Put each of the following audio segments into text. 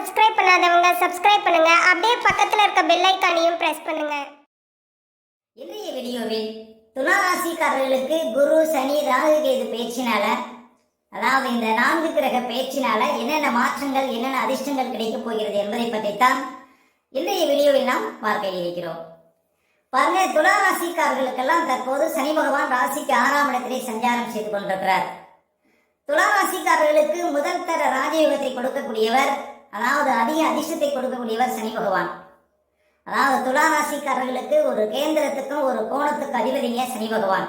Subscribe பண்ணாதவங்க subscribe பண்ணுங்க. அப்படியே பக்கத்துல இருக்க பெல் ஐகானையும் பிரஸ் பண்ணுங்க. இன்றைய வீடியோவில் துலா ராசிக்காரர்களுக்கு குரு சனி ராகு கேது பேச்சினால, அதாவது இந்த 4 கிரக பேச்சினால என்னென்ன மாற்றங்கள் என்னென்ன அதிர்ஷ்டங்கள் கிடைக்கப் போகிறது என்பதை பற்றித்தான் இன்றைய வீடியோவில் நாம் பார்க்க இருக்கிறோம். பாருங்க, துலா ராசிக்காரர்களுக்கெல்லாம் தற்போது சனி பகவான் ராசிக்கு 6ஆம் இடத்திலே சஞ்சாரம் செய்து கொண்டிருக்கிறார். துலா ராசிக்காரர்களுக்கு முதல் தர ராஜயோகத்தை கொடுக்கக்கூடியவர், அதாவது அதிக அதிர்ஷ்டத்தை கொடுக்கக்கூடியவர் சனி பகவான். அதாவது துலா ராசிக்காரர்களுக்கு ஒரு கேந்திரத்துக்கும் ஒரு கோணத்துக்கு அதிபதிங்க சனி பகவான்.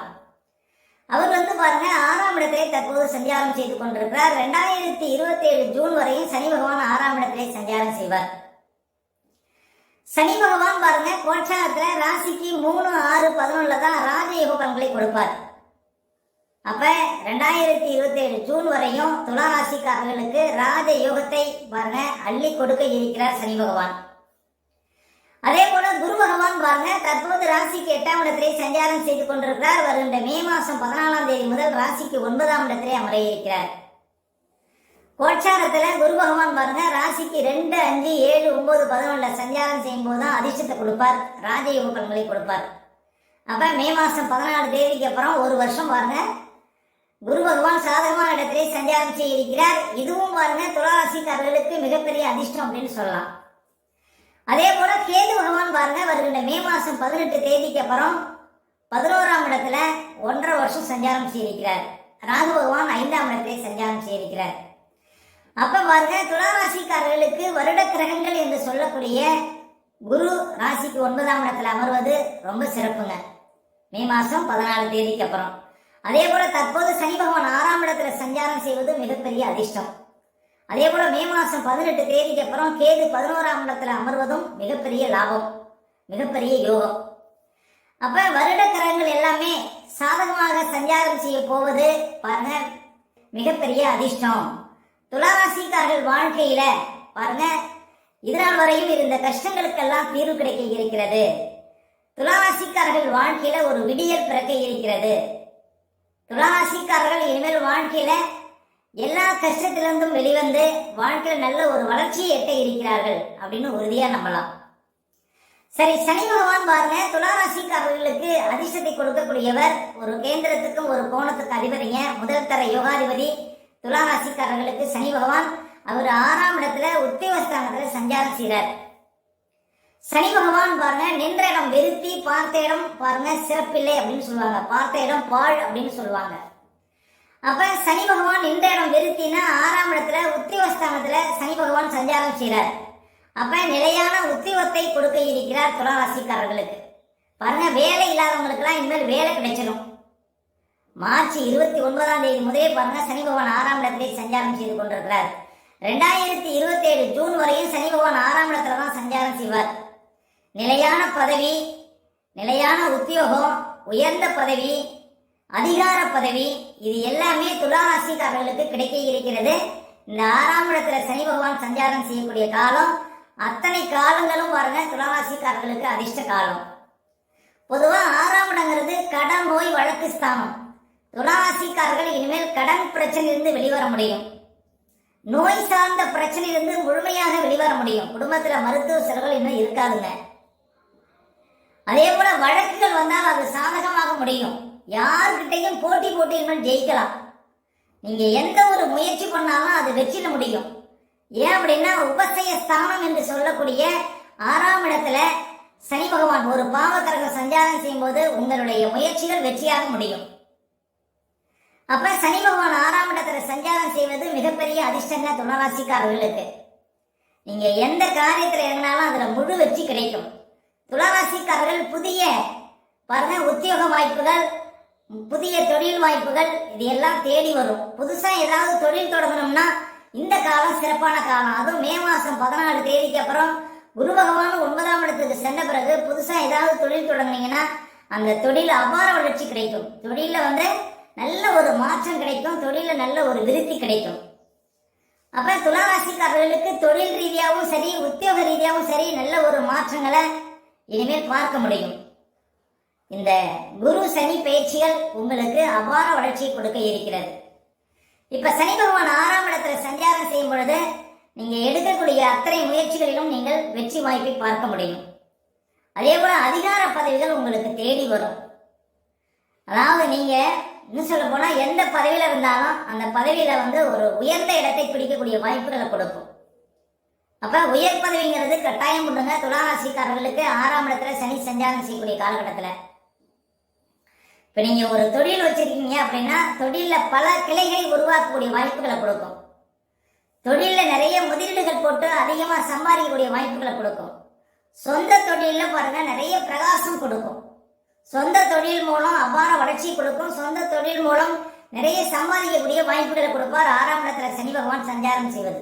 அவர் பாருங்க 6ஆம் இடத்திலே தற்போது சஞ்சாரம் செய்து கொண்டிருக்கிறார். 2027 ஜூன் வரையும் சனி பகவான் 6ஆம் இடத்திலே சஞ்சாரம் செய்வார். சனி பகவான் பாருங்க கோட்சாரத்துல ராசிக்கு 3, 6, 11 தான் ராஜயோக பலன்களை கொடுப்பார். அப்ப 2027 ஜூன் வரையும் துலா ராசிக்காரர்களுக்கு ராஜ யோகத்தை பாருங்க அள்ளி கொடுக்க இருக்கிறார் சனி பகவான். அதே போல குரு பகவான் பாருங்க தற்போது ராசிக்கு 8ஆம் இடத்திலே சஞ்சாரம் செய்து கொண்டிருக்கிறார். வருகின்ற மே மாசம் 14ஆம் தேதி முதல் ராசிக்கு 9ஆம் இடத்திலே அமர இருக்கிறார். கோட்சாரத்துல குரு பகவான் பாருங்க ராசிக்கு 2, 5, 7, 9, 11 சஞ்சாரம் செய்யும் போதுதான் அதிர்ஷ்டத்தை கொடுப்பார், ராஜயோக பலன்களை கொடுப்பார். அப்ப மே மாசம் 14 தேதிக்கு அப்புறம் ஒரு வருஷம் பாருங்க குரு பகவான் சாதகமான இடத்திலே சஞ்சாரம் செய்ய இருக்கிறார். இதுவும் பாருங்க துலா ராசிக்காரர்களுக்கு மிகப்பெரிய அதிர்ஷ்டம் அப்படின்னு சொல்லலாம். அதே போல கேது பகவான் பாருங்க வருகின்ற மே மாசம் 18 தேதிக்கு அப்புறம் 11ஆம் இடத்துல 1.5 வருஷம் சஞ்சாரம் செய்ய இருக்கிறார். ராகு பகவான் 5ஆம் இடத்திலே சஞ்சாரம் செய்ய இருக்கிறார். அப்ப பாருங்க துலா ராசிக்காரர்களுக்கு வருட கிரகங்கள் என்று சொல்லக்கூடிய குரு ராசிக்கு 9ஆம் இடத்துல அமர்வது ரொம்ப சிறப்புங்க, மே மாசம் 14 தேதிக்கு அப்புறம். அதே போல தற்போது சனி பகவான் 6ஆம் இடத்துல சஞ்சாரம் செய்வது மிகப்பெரிய அதிர்ஷ்டம். அதே போல மே மாசம் 18 தேதிக்கு அப்புறம் கேது 11ஆம் இடத்துல அமர்வதும் மிகப்பெரிய லாபம், மிகப்பெரிய யோகம். அப்ப வருட கிரகங்கள் எல்லாமே சாதகமாக சஞ்சாரம் செய்ய போவது பாருங்க மிகப்பெரிய அதிர்ஷ்டம். துளாராசிக்காரர்கள் வாழ்க்கையில பாருங்க இதனால் வரையும் இருந்த கஷ்டங்களுக்கெல்லாம் தீர்வு கிடைக்க இருக்கிறது. துளாராசிக்காரர்கள் வாழ்க்கையில ஒரு விடியல் பிறக்க இருக்கிறது. துளாராசிக்காரர்கள் இனிமேல் வாழ்க்கையில எல்லா கஷ்டத்திலிருந்தும் வெளிவந்து வாழ்க்கையில் நல்ல ஒரு வளர்ச்சியை எட்ட இருக்கிறார்கள் அப்படின்னு உறுதியா நம்பலாம். சரி, சனி பகவான் பாருங்க துளாராசிக்காரர்களுக்கு அதிர்ஷ்டத்தை கொடுக்கக்கூடியவர், ஒரு கேந்திரத்துக்கும் ஒரு கோணத்துக்கு அதிபதிங்க, முதல் தர யோகாதிபதி துளாராசிக்காரர்களுக்கு சனி பகவான். அவர் 6ஆம் இடத்துல உத்தியோகஸ்தானத்துல சஞ்சாரம் செய்கிறார். சனி பகவான் பாருங்க நின்ற இடம் வெறுத்தி, பார்த்த இடம் பாருங்க சிறப்பில்லை அப்படின்னு சொல்லுவாங்க, பார்த்த இடம் பாழ் அப்படின்னு சொல்லுவாங்க. அப்ப சனி பகவான் நின்ற இடம் வெறுத்தினா 6ஆம் இடத்துல உத்தியோகஸ்தானத்துல சனி பகவான் சஞ்சாரம் செய்கிறார். அப்ப நிலையான உத்தியோகத்தை கொடுக்க இருக்கிறார் துலா ராசிக்காரர்களுக்கு. பாருங்க வேலை இல்லாதவங்களுக்கு எல்லாம் இனிமேல் வேலை கிடைச்சிடும். மார்ச் 29ஆம் தேதி முதலே பாருங்க சனி பகவான் 6ஆம் இடத்திலே சஞ்சாரம் செய்து கொண்டிருக்கிறார். 2027 ஜூன் வரையும் சனி பகவான் 6ஆம் இடத்துல தான் சஞ்சாரம் செய்வார். நிலையான பதவி, நிலையான உத்தியோகம், உயர்ந்த பதவி, அதிகார பதவி, இது எல்லாமே துலா ராசிக்காரர்களுக்கு கிடைக்க இருக்கிறது. இந்த 6ஆம் இடத்துல சனி பகவான் சஞ்சாரம் செய்யக்கூடிய காலம், அத்தனை காலங்களும் பாருங்க துலா ராசிக்காரர்களுக்கு அதிர்ஷ்ட காலம். பொதுவா 6ஆம் இடங்கிறது கடன் நோய் வழக்கு ஸ்தானம். துலா ராசிக்காரர்கள் இனிமேல் கடன் பிரச்சனையிலிருந்து வெளிவர முடியும், நோய் சார்ந்த பிரச்சனையிலிருந்து முழுமையாக வெளிவர முடியும். குடும்பத்துல மருத்துவ செலவுகள் இன்னும் இருக்காதுங்க. அதே போல வழக்குகள் வந்தால் அது சாதகமாக முடியும். யார்கிட்டையும் போட்டி போட்டு இனிமேல் ஜெயிக்கலாம். நீங்க எந்த ஒரு முயற்சி பண்ணாலும் அது வெற்றில முடியும். ஏன் அப்படின்னா உபசய ஸ்தானம் என்று சொல்லக்கூடிய 6ஆம் இடத்துல சனி பகவான் ஒரு பாவக்கிரகம் சஞ்சாரம் செய்யும் போது உங்களுடைய முயற்சிகள் வெற்றியாக முடியும். அப்ப சனி பகவான் 6ஆம் இடத்துல சஞ்சாரம் செய்வது மிகப்பெரிய அதிர்ஷ்டங்க துளாராசிக்காரர்களுக்கு. நீங்க எந்த காரியத்தில் இறங்கினாலும் அதுல முழு வெற்றி கிடைக்கும். துளாராசிக்காரர்கள் புதிய பாருங்க உத்தியோக வாய்ப்புகள், புதிய தொழில் வாய்ப்புகள், இது எல்லாம் தேடி வரும். புதுசா ஏதாவது தொழில் தொடங்கணும்னா இந்த காலம் சிறப்பான காலம். அதுவும் மே மாசம் 14 தேதிக்கு அப்புறம் குரு பகவான் 9ஆம் இடத்துக்கு சென்ற பிறகு புதுசா ஏதாவது தொழில் தொடங்கினீங்கன்னா அந்த தொழில் அபார வளர்ச்சி கிடைக்கும். தொழில நல்ல ஒரு மாற்றம் கிடைக்கும், தொழில நல்ல ஒரு விருத்தி கிடைக்கும். அப்ப துளாராசிக்காரர்களுக்கு தொழில் ரீதியாகவும் சரி, உத்தியோக ரீதியாகவும் சரி நல்ல ஒரு மாற்றங்களை இனிமேல் பார்க்க முடியும். இந்த குரு சனி பயிற்சிகள் உங்களுக்கு அபார வளர்ச்சியை கொடுக்க இருக்கிறது. இப்ப சனி பகவான் 6ஆம் இடத்துல சஞ்சாரம் செய்யும் பொழுது நீங்க எடுக்கக்கூடிய அத்தனை முயற்சிகளிலும் நீங்கள் வெற்றி வாய்ப்பை பார்க்க முடியும். அதே போல அதிகார பதவிகள் உங்களுக்கு தேடி வரும். அதாவது நீங்க இன்னும் சொல்ல போனா எந்த பதவியில இருந்தாலும் அந்த பதவியில ஒரு உயர்ந்த இடத்தை பிடிக்கக்கூடிய வாய்ப்புகளை கொடுக்கும். அப்ப உயர் பதவிங்கிறது கட்டாயம் பண்ணுங்க. துளாராசிக்காரர்களுக்கு 6ஆம் இடத்துல சனி சஞ்சாரம் செய்யக்கூடிய காலகட்டத்துல இப்ப நீங்க ஒரு தொழில் வச்சிருக்கீங்க அப்படின்னா தொழில பல கிளைகளை உருவாக்கக்கூடிய வாய்ப்புகளை கொடுக்கும். தொழில நிறைய முதலீடுகள் போட்டு அதிகமா சம்பாதிக்கக்கூடிய வாய்ப்புகளை கொடுக்கும். சொந்த தொழில பாருங்க நிறைய பிரகாசம் கொடுக்கும். சொந்த தொழில் மூலம் அபார வளர்ச்சி கொடுக்கும். சொந்த தொழில் மூலம் நிறைய சம்பாதிக்கக்கூடிய வாய்ப்புகளை கொடுப்பார் 6ஆம் இடத்துல சனி பகவான் சஞ்சாரம் செய்வது.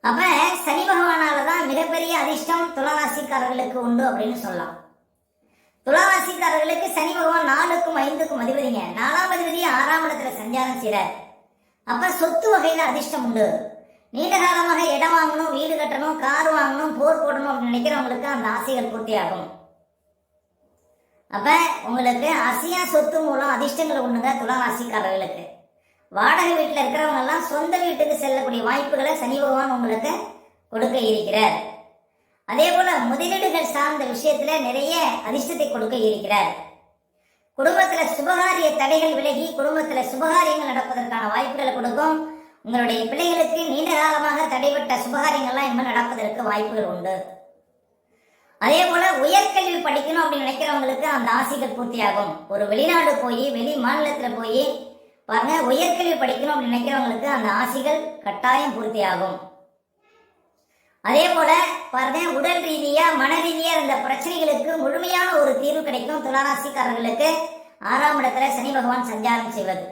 அப்ப சனி பகவானாலதான் மிகப்பெரிய அதிர்ஷ்டம் துளாராசிக்காரர்களுக்கு உண்டு அப்படின்னு சொல்லலாம். துளாராசிக்காரர்களுக்கு சனி பகவான் 4க்கும் 5க்கும் அதிபதிங்க. 4ஆம் அதிபதி 6ஆம் இடத்துல சஞ்சாரம் செய்றார். அப்ப சொத்து வகையில அதிர்ஷ்டம் உண்டு. நீண்ட காலமாக இடம் வாங்கணும், வீடு கட்டணும், கார் வாங்கணும், போர் போடணும் அப்படின்னு நினைக்கிறவங்களுக்கு அந்த ஆசைகள் பூர்த்தி ஆகும். அப்ப உங்களுக்கு அசையா சொத்து மூலம் அதிர்ஷ்டங்கள் உண்டுங்க துளாராசிக்காரர்களுக்கு. வாடகை வீட்டில் இருக்கிறவங்க எல்லாம் சொந்த வீட்டுக்கு செல்லக்கூடிய வாய்ப்புகளை சனி பகவான் உங்களுக்கு கொடுக்க இருக்கிறார். அதே போல முதலீடுகள் சார்ந்த விஷயத்துல நிறைய அதிர்ஷ்டத்தை கொடுக்க இருக்கிறார். குடும்பத்துல சுபகாரிய தடைகள் விலகி குடும்பத்துல சுபகாரியங்கள் நடப்பதற்கான வாய்ப்புகளை கொடுக்கும். உங்களுடைய பிள்ளைகளுக்கு நீண்ட காலமாக தடைபட்ட சுபகாரியங்கள்லாம் இனிமேல் நடப்பதற்கு வாய்ப்புகள் உண்டு. அதே போல உயர்கல்வி படிக்கணும் அப்படின்னு நினைக்கிறவங்களுக்கு அந்த ஆசைகள் பூர்த்தியாகும். ஒரு வெளிநாடு போய் வெளி மாநிலத்துல போய் பாருங்க உயர்கல்வி படிக்கணும் அப்படின்னு நினைக்கிறவங்களுக்கு அந்த ஆசைகள் கட்டாயம் பூர்த்தியாகும். அதே போல பாருங்க உடல் ரீதியா மன ரீதியா இருந்த பிரச்சனைகளுக்கு முழுமையான ஒரு தீர்வு கிடைக்கும் துளாராசிக்காரர்களுக்கு 6ஆம் இடத்துல சனி பகவான் சஞ்சாரம் செய்வது.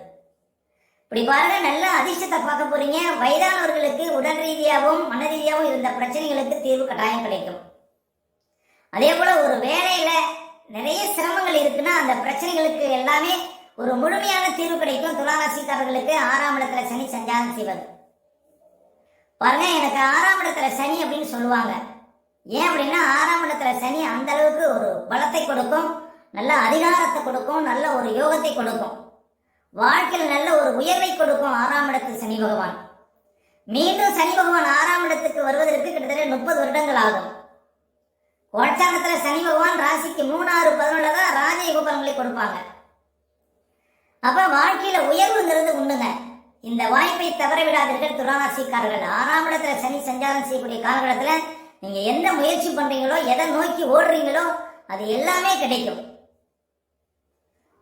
இப்படி பாருங்க நல்ல அதிர்ஷ்டத்தை பார்க்க போறீங்க. வயதானவர்களுக்கு உடல் ரீதியாகவும் மன ரீதியாகவும் இருந்த பிரச்சனைகளுக்கு தீர்வு கட்டாயம் கிடைக்கும். அதே போல ஒரு வேலையில நிறைய சிரமங்கள் இருக்குன்னா அந்த பிரச்சனைகளுக்கு எல்லாமே ஒரு முழுமையான தீர்வு கிடைக்கும் துளாராசிக்காரர்களுக்கு 6ஆம் இடத்துல சனி சஞ்சாரம் செய்வது. பாருங்க எனக்கு 6ஆம் இடத்துல சனி அப்படின்னு சொல்லுவாங்க. ஏன் அப்படின்னா 6ஆம் இடத்துல சனி அந்த அளவுக்கு ஒரு பலத்தை கொடுக்கும், நல்ல அதிகாரத்தை கொடுக்கும், நல்ல ஒரு யோகத்தை கொடுக்கும், வாழ்க்கையில் நல்ல ஒரு உயர்வை கொடுக்கும் 6ஆம் இடத்து சனி பகவான். மீண்டும் சனி பகவான் 6ஆம் இடத்துக்கு வருவதற்கு கிட்டத்தட்ட 30 வருடங்கள் ஆகும். கோட்சாங்கத்துல சனி பகவான் ராசிக்கு 3, 6, 11 தான் ராஜயோக பலன்களை கொடுப்பாங்க. அப்ப வாழ்க்கையில உயர்வுங்கிறது உண்டுங்க. இந்த வாய்ப்பை தவற விடாதீர்கள் துளாராசிக்காரர்கள். 6ஆம் இடத்துல சனி சஞ்சாரம் செய்யக்கூடிய காலகட்டத்துல நீங்க எந்த முயற்சி பண்றீங்களோ எதை நோக்கி ஓடுறீங்களோ அது எல்லாமே கிடைக்கும்.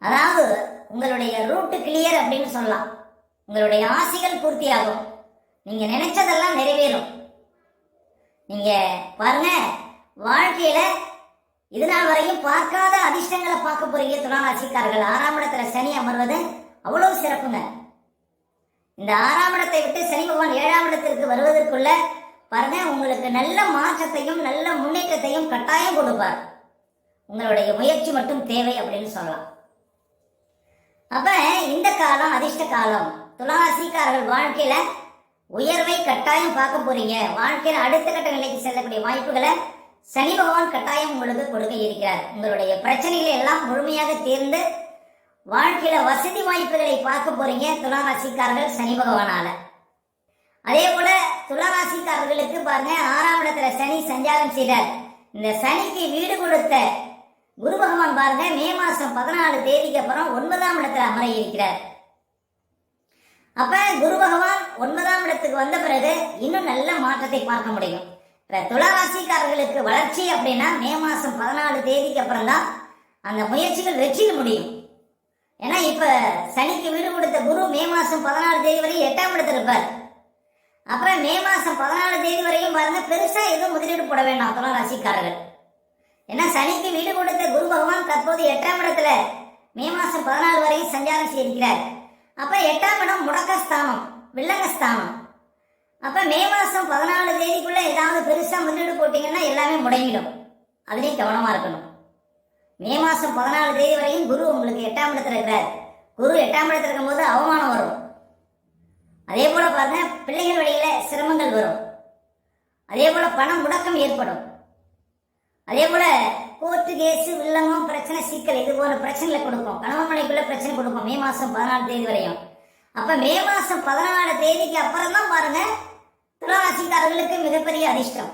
அதாவது உங்களுடைய ரூட் கிளியர் அப்படின்னு சொல்லலாம். உங்களுடைய ஆசைகள் பூர்த்தியாகும். நீங்க நினைச்சதெல்லாம் நிறைவேறும். நீங்க பாருங்க வாழ்க்கையில இது நாள் வரையும் பார்க்காத அதிர்ஷ்டங்களை பார்க்க போறீங்க துளாராசிக்காரர்கள். 6ஆம் இடத்துல சனி அமர்வது அவ்வளவு சிறப்புங்க. இந்த 6ஆம் இடத்தை விட்டு சனி பகவான் 7ஆம் இடத்திற்கு வருவதற்குள்ள பாருங்க உங்களுக்கு நல்ல மாற்றத்தையும் நல்ல முன்னேற்றத்தையும் கட்டாயம் கொடுப்பார். உங்களுடைய முயற்சி மட்டும் தேவை அப்படின்னு சொல்லலாம். அப்ப இந்த காலம் அதிர்ஷ்ட காலம். துளாராசிக்காரர்கள் வாழ்க்கையில உயர்வை கட்டாயம் பார்க்க போறீங்க. வாழ்க்கையில அடுத்த கட்ட நிலைக்கு செல்லக்கூடிய வாய்ப்புகளை சனி பகவான் கட்டாயம் உங்களுக்கு கொடுக்க இருக்கிறார். உங்களுடைய பிரச்சனைகளை எல்லாம் முழுமையாக தீர்ந்து வாழ்க்கையில வசதி வாய்ப்புகளை பார்க்க போறீங்க துளாராசிக்காரர்கள் சனி பகவானால. அதே போல துளாராசிக்காரர்களுக்கு பாருங்க 6ஆம் இடத்துல சனி சஞ்சாரம் செய்தார். இந்த சனிக்கு வீடு கொடுத்த குரு பகவான் பாருங்க மே மாசம் 14 தேதிக்கு அப்புறம் 9ஆம் இடத்துல அமர இருக்கிறார். அப்ப குரு பகவான் 9ஆம் இடத்துக்கு வந்த பிறகு இன்னும் நல்ல மாற்றத்தை பார்க்க முடியும். துளாராசிக்காரர்களுக்கு வளர்ச்சி அப்படின்னா மே மாசம் 14 தேதிக்கு அப்புறம் தான் அந்த முயற்சிகள் வெற்றியில் முடியும். ஏன்னா இப்ப சனிக்கு வீடு கொடுத்த குரு மே மாசம் 14 தேதி வரை 8ஆம் இடத்துல இருப்பார். அப்புறம் மே மாசம் 14 தேதி வரையும் பாருங்க பெருசா எதுவும் முதலீடு போட வேண்டாம் துளாராசிக்காரர்கள். ஏன்னா சனிக்கு வீடு கொடுத்த குரு பகவான் தற்போது 8ஆம் இடத்துல மே மாசம் 14 வரையும் சஞ்சாரம் செய்திருக்கிறார். அப்ப 8ஆம் இடம் முடக்கஸ்தானம், வில்லங்கஸ்தானம். அப்ப மே மாசம் 14 தேதிக்குள்ள ஏதாவது பெருசா முதலீடு போட்டீங்கன்னா எல்லாமே முடங்கிடும். அதுலயும் கவனமா இருக்கணும். மே மாசம் 14 தேதி வரையும் குரு உங்களுக்கு 8ஆம் இடத்துல இருக்கிறார். குரு 8ஆம் இடத்துல இருக்கும் போது அவமானம் வரும். அதே போல பாருங்க பிள்ளைகள் வழியில சிரமங்கள் வரும். அதே போல பணம் முடக்கம் ஏற்படும். அதே போல கோர்ட்டு கேஸ் வில்லங்கம் பிரச்சனை சிக்கல் இது போல பிரச்சனைகளை கொடுக்கும். கணவன் மனைக்குள்ள பிரச்சனை கொடுக்கும் மே மாசம் 14 தேதி வரையும். அப்ப மே மாசம் 14 தேதிக்கு அப்புறம் தான் பாருங்க துளாராசிக்காரர்களுக்கு மிகப்பெரிய அதிர்ஷ்டம்.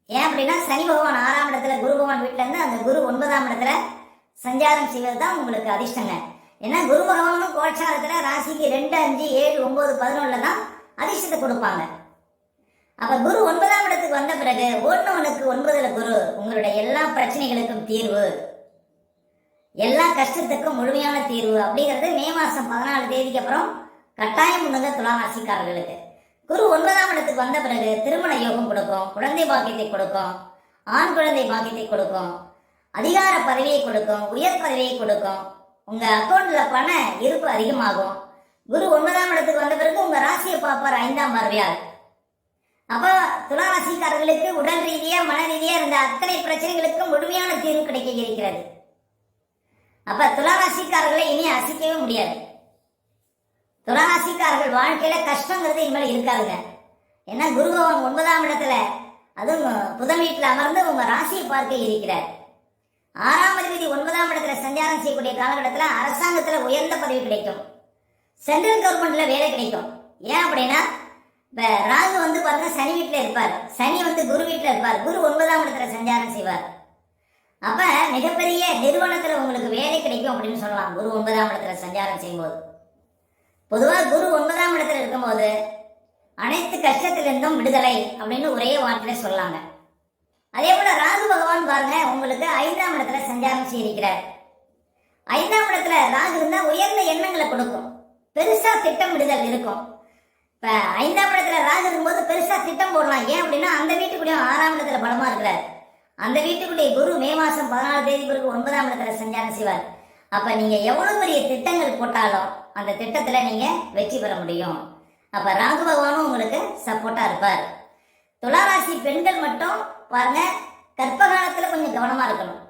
ஏன் அப்படின்னா சனி பகவான் 6ஆம் இடத்துல, குரு பகவான் வீட்டுல இருந்து அந்த குரு 9ஆம் இடத்துல சஞ்சாரம் செய்வது தான் உங்களுக்கு அதிர்ஷ்டங்க. ஏன்னா குரு பகவானும் கோட்சாரத்துல ராசிக்கு 2, 5, 7, 9, 11 தான் அதிர்ஷ்டத்தை கொடுப்பாங்க. அப்ப குரு 9ஆம் இடத்துக்கு வந்த பிறகு 1 9ல குரு உங்களுடைய எல்லா பிரச்சனைகளுக்கும் தீர்வு, எல்லா கஷ்டத்துக்கும் முழுமையான தீர்வு அப்படிங்கிறது மே மாசம் 14 தேதிக்கு அப்புறம் கட்டாயம் உண்டுங்க துளாராசிக்காரர்களுக்கு. குரு 9ஆம் இடத்துக்கு வந்த பிறகு திருமண யோகம் கொடுக்கும், குழந்தை பாக்கியத்தை கொடுக்கும், ஆண் குழந்தை பாக்கியத்தை கொடுக்கும், அதிகார பதவியை கொடுக்கும், உயர் பதவியை கொடுக்கும், உங்க அக்கௌண்ட்ல பண இருப்பு அதிகமாகும். குரு 9ஆம் இடத்துக்கு வந்த பிறகு உங்க ராசியை பார்ப்பார் 5ஆம் பார்வையால். அப்ப துளாராசிக்காரர்களுக்கு உடல் ரீதியா மன ரீதியா இருந்த அத்தனை பிரச்சனைகளுக்கும் முழுமையான தீர்வு கிடைக்க இருக்கிறது. அப்ப துளாராசிக்காரர்களை இனி அசைக்கவே முடியாது. துளாராசிக்காரர்கள் வாழ்க்கையில கஷ்டங்கிறது இனிமேல் இருக்காதுங்க. ஏன்னா குரு பகவான் 9ஆம் இடத்துல, அதுவும் புதன் வீட்டில் அமர்ந்து உங்க ராசியை பார்க்க இருக்கிறார். 6ஆம் அதிபதி 9ஆம் இடத்துல சஞ்சாரம் செய்யக்கூடிய காலகட்டத்தில் அரசாங்கத்துல உயர்ந்த பதவி கிடைக்கும், சென்ட்ரல் கவர்மெண்ட்ல வேலை கிடைக்கும். ஏன் அப்படின்னா இப்ப ராகு பாருங்க சனி வீட்டுல இருப்பார், சனி குரு வீட்டுல இருப்பார், குரு 9ஆம் இடத்துல சஞ்சாரம் செய்வார். அப்ப மிகப்பெரிய நிறுவனத்துல உங்களுக்கு வேலை கிடைக்கும் அப்படின்னு சொல்லலாம் குரு 9ஆம் இடத்துல சஞ்சாரம் செய்யும்போது. பொதுவா குரு 9ஆம் இடத்துல இருக்கும்போது அனைத்து கஷ்டத்திலிருந்தும் விடுதலை அப்படின்னு ஒரே வார்த்தையில சொல்லாங்க. அதே போல ராகு பகவான் பாருங்க உங்களுக்கு 5ஆம் இடத்துல சஞ்சாரம் செய்திருக்கிறார். 5ஆம் இடத்துல ராகு இருந்தா உயர்ந்த எண்ணங்களை கொடுக்கும், பெருசா திட்டமிடுதல் இருக்கும். இப்ப 5ஆம் இடத்துல ராகு இருக்கும்போது பெருசா திட்டம் போடலாம். ஏன் அப்படின்னா அந்த வீட்டுக்குள்ளேயும் 6ஆம் இடத்துல பலமா இருக்கிறார். அந்த வீட்டுக்குள்ளே குரு மே மாசம் 14 தேதி பிறகு 9ஆம் இடத்துல சஞ்சாரம் செய்வார். அப்ப நீங்க எவ்வளவு பெரிய திட்டங்கள் போட்டாலும் அந்த திட்டத்துல நீங்க வெற்றி பெற முடியும். அப்ப ராகு பகவானும் உங்களுக்கு சப்போர்ட்டா இருப்பார். துளாராசி பெண்கள் மட்டும் பாருங்க கர்ப்ப காலத்துல கொஞ்சம் கவனமா இருக்கணும்.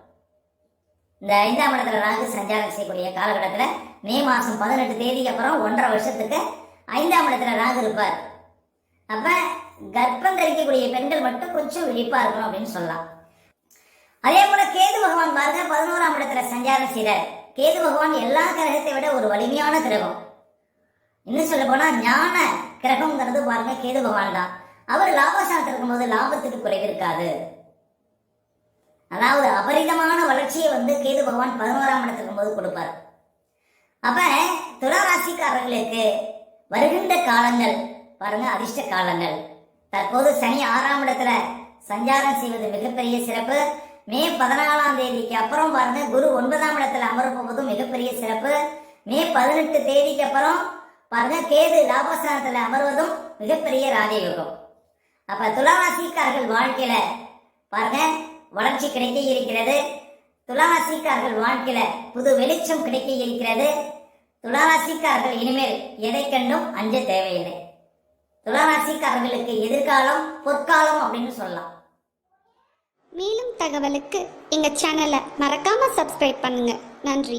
இந்த 5ஆம் இடத்துல ராகு சஞ்சாரம் செய்யக்கூடிய காலகட்டத்துல மே மாசம் 18 தேதிக்கு அப்புறம் 1.5 வருஷத்துக்கு 5ஆம் இடத்துல ராகு இருப்பார். அப்ப கர்ப்பம் தரிக்கக்கூடிய பெண்கள் மட்டும் கொஞ்சம் விழிப்பா இருக்கணும் அப்படின்னு சொல்லலாம். அதே போல கேது பகவான் பாருங்க 11ஆம் இடத்துல சஞ்சாரம் செய்கிறார். கேது பகவான் எல்லா கிரகத்தை விட ஒரு வலிமையான கிரகம். இன்னும் சொல்ல போனா ஞான கிரகம்ங்கிறது பாருங்க கேது பகவான் தான். அவர் லாபஸ்தானத்தில் இருக்கும்போது லாபத்துக்கு குறைவு இருக்காது. அதாவது அபரிதமான வளர்ச்சியை கேது பகவான் 11ஆம் இடத்துல இருக்கும்போது கொடுப்பார். அப்ப துளாராசிக்காரர்களுக்கு வருகின்ற காலங்கள் பாருங்க அதிர்ஷ்ட காலங்கள். தற்போது சனி 6ஆம் இடத்துல சஞ்சாரம் செய்வது மிகப்பெரிய சிறப்பு. மே 14ஆம் தேதிக்கு அப்புறம் பாருங்க குரு 9ஆம் இடத்துல அமரப்போவதும் மிகப்பெரிய சிறப்பு. மே 18 தேதிக்கு அப்புறம் பாருங்க கேது லாபஸ்தானத்துல அமர்வதும் மிகப்பெரிய ராஜயோகம். அப்ப துளாராசிக்காரர்கள் வாழ்க்கையில பாருங்க வளர்ச்சி கிடைக்க இருக்கிறது. துளாராசிக்காரர்கள் வாழ்க்கையில புது வெளிச்சம் கிடைக்க இருக்கிறது. துளாராசிக்காரர்கள் இனிமேல் எதை கண்டும் அஞ்ச தேவையில்லை. துளாராசிக்காரர்களுக்கு எதிர்காலம் பொற்காலம் அப்படின்னு சொல்லலாம். மேலும் தகவலுக்கு எங்க சேனலை மறக்காம சப்ஸ்கிரைப் பண்ணுங்க. நன்றி.